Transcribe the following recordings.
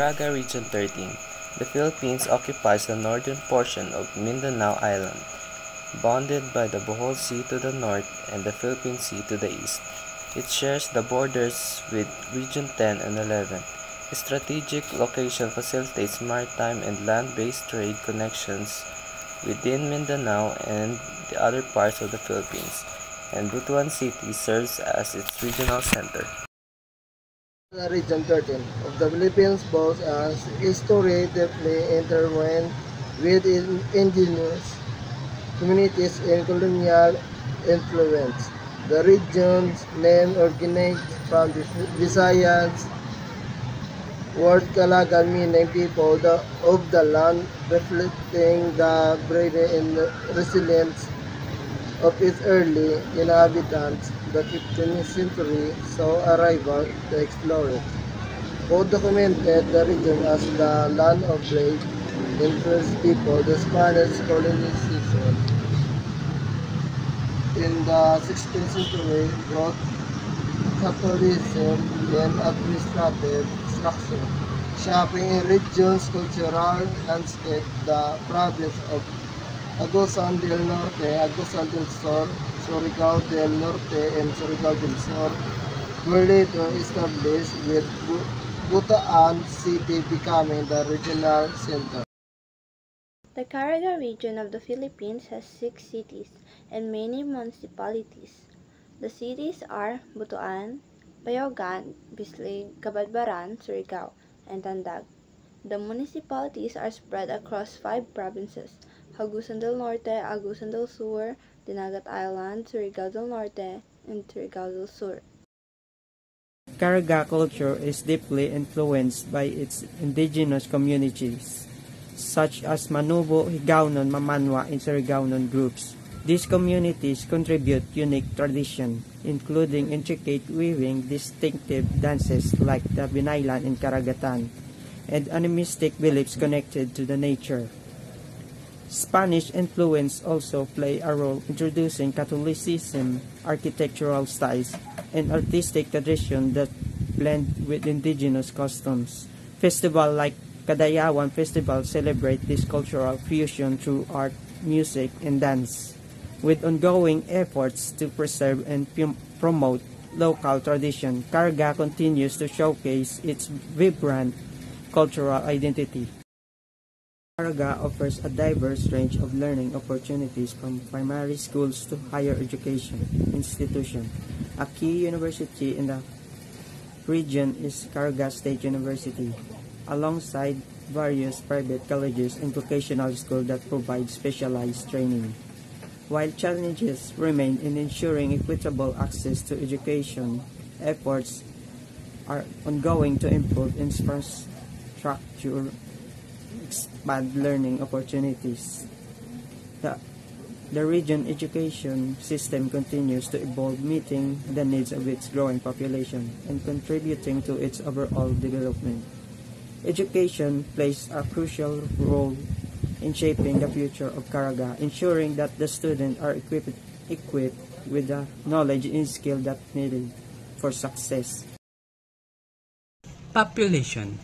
Caraga Region 13. The Philippines occupies the northern portion of Mindanao Island, bounded by the Bohol Sea to the north and the Philippine Sea to the east. It shares the borders with Region 10 and 11. Its strategic location facilitates maritime and land-based trade connections within Mindanao and the other parts of the Philippines, and Butuan City serves as its regional center. The Region 13 of the Philippines boasts a history deeply intertwined with indigenous communities and colonial influence. The region's name originates from the Visayas word Calaga, meaning people of the land, reflecting the bravery and resilience of its early inhabitants. The 15th century saw arrival the explorers, who documented the region as the land of brave and first people. The Spanish colonization in the 16th century brought Catholicism and administrative structure, shaping a region's cultural landscape. The province of Agusan del Norte, Agusan del Sur, Surigao del Norte, and Surigao del Sur were later established, with Butuan City becoming the regional center. The Caraga region of the Philippines has 6 cities and many municipalities. The cities are Butuan, Bayogan, Bislig, Cabadbaran, Surigao, and Tandag. The municipalities are spread across 5 provinces: Agusan del Norte, Agusan del Sur, Dinagat Island, Surigao del Norte, and Surigao del Sur. Caraga culture is deeply influenced by its indigenous communities, such as Manubo, Higaonon, Mamanwa, and Surigaonon groups. These communities contribute unique tradition, including intricate weaving, distinctive dances like the Binaylan and Karagatan, and animistic beliefs connected to the nature. Spanish influence also play a role introducing Catholicism, architectural styles, and artistic tradition that blend with indigenous customs. Festivals like Kadayawan Festival celebrate this cultural fusion through art, music, and dance, with ongoing efforts to preserve and promote local tradition. Caraga continues to showcase its vibrant cultural identity. Caraga offers a diverse range of learning opportunities from primary schools to higher education institutions. A key university in the region is Caraga State University, alongside various private colleges and vocational schools that provide specialized training. While challenges remain in ensuring equitable access to education, efforts are ongoing to improve infrastructure, expand learning opportunities. The region education system continues to evolve, meeting the needs of its growing population and contributing to its overall development. Education plays a crucial role in shaping the future of Caraga, ensuring that the students are equipped with the knowledge and skill that needed for success. Population.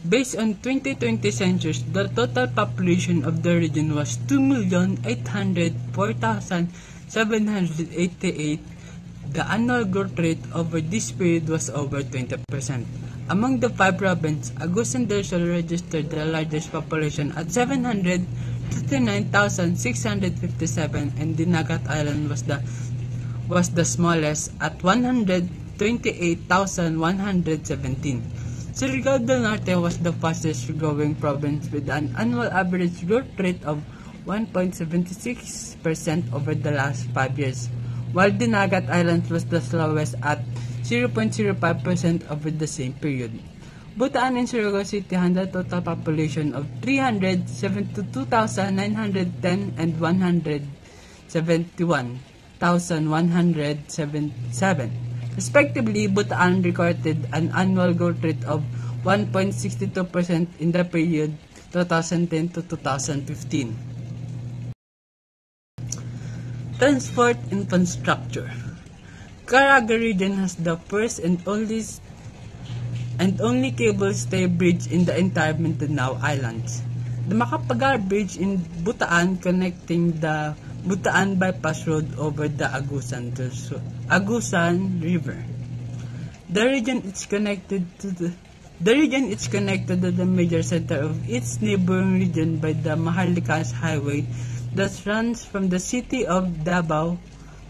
Based on 2020 census, the total population of the region was 2,804,788. The annual growth rate over this period was over 20%. Among the 5 provinces, Agusan del Sur registered the largest population at 759,657, and Dinagat Island was the smallest at 128,117. Surigao del Norte was the fastest growing province with an annual average growth rate of 1.76% over the last 5 years, while Dinagat Island was the slowest at 0.05% over the same period. Butuan and Surigao City had a total population of 372,910 and 171,177. Respectively, Butuan recorded an annual growth rate of 1.62% in the period 2010 to 2015. Transport infrastructure. Caraga region has the first and only and only cable-stay bridge in the entire Mindanao Islands. The Macapagal Bridge in Butaan, connecting the Butaan Bypass Road over the Agusan River. The region is connected to the major center of its neighboring region by the Maharlikas Highway that runs from the city of Davao,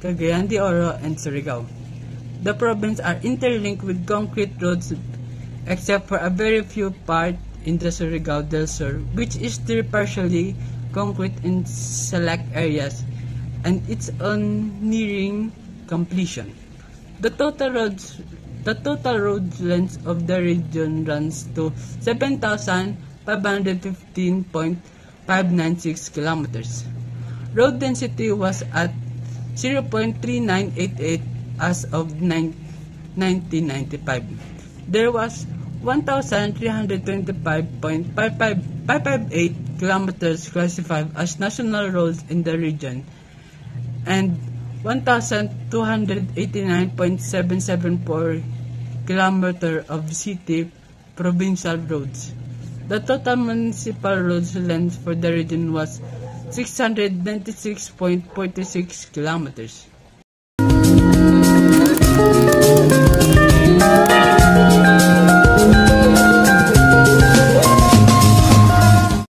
Cagayan de Oro, and Surigao. The provinces are interlinked with concrete roads except for a very few parts in the Surigao del Sur, which is still partially concrete in select areas, and it's on nearing completion. The total road length of the region runs to 7,515.596 kilometers. Road density was at 0.3988 as of 1995. There was 1,325.558 kilometers classified as national roads in the region, and 1,289.774 kilometers of city provincial roads. The total municipal roads length for the region was 696.46 kilometers.